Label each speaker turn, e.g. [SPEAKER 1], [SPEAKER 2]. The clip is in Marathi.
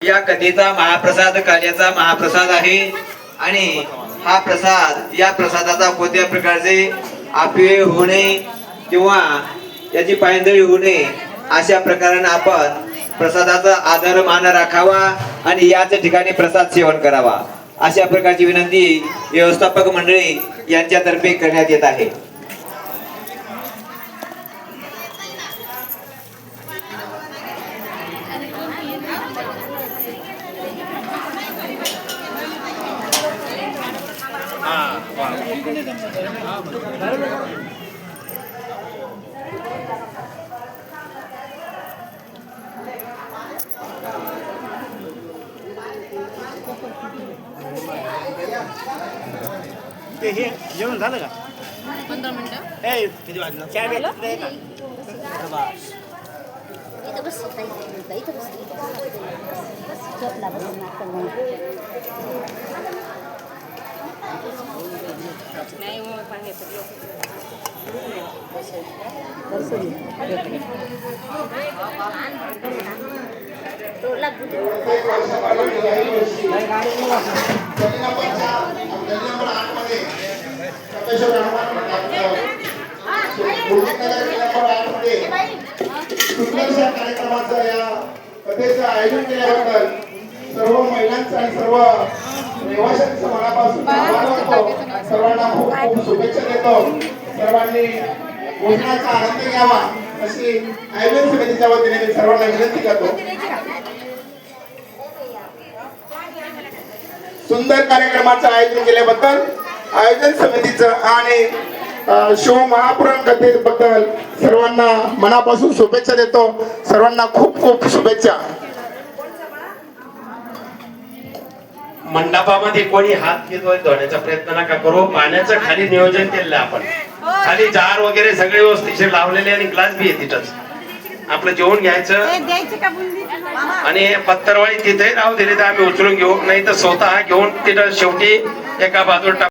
[SPEAKER 1] या कथेचा महाप्रसाद काल्याचा महाप्रसाद आहे आणि हा प्रसाद या प्रसादाचा कोणत्या प्रकारचे अपव्यय होऊ नये किंवा याची पायंदळी होऊ नये अशा प्रकाराने आपण प्रसादाचा आदर मान राखावा आणि याच ठिकाणी प्रसाद सेवन करावा अशा प्रकारची विनंती व्यवस्थापक मंडळी यांच्यातर्फे करण्यात येत आहे.
[SPEAKER 2] ते हे जेवण झालं का
[SPEAKER 3] 15 मिनिटं
[SPEAKER 2] ए किती वाजलं चहा भेटला नाही का बस
[SPEAKER 4] इथं बस इथं बस झोपला बसून
[SPEAKER 3] नाही मग पाण्याचं
[SPEAKER 5] कार्यक्रमाचं या कथेचं आयोजन केल्याबद्दल सर्व महिलांचं आणि सर्व निवाशांचं मनापासून आभार मानतो. सर्वांना खूप खूप शुभेच्छा देतो. सर्वांनी भोजनाचा आनंद घ्यावा अशी आयोजन समितीच्या वतीने मी सर्वांना विनंती करतो. सुंदर कार्यक्रमाचं आयोजन केल्याबद्दल आयोजन समितीचं आणि शिव महापुराण कथेबद्दल सर्वांना मनापासून शुभेच्छा देतो. सर्वांना खूप खूप शुभेच्छा.
[SPEAKER 6] मंडपामध्ये कोणी हात घेतोय धुण्याचा प्रयत्न नका करू. पाण्याचं खाली नियोजन केलेलं आपण खाली जार वगैरे सगळे व्यवस्थित लावलेले आणि ग्लास बी आहे तिथंच. आपलं जेवण घ्यायचं आणि पत्तरवाळी तिथे राहू दिली तर आम्ही उचलून घेऊ नाही तर स्वतः घेऊन तिथं शेवटी एका बाजूला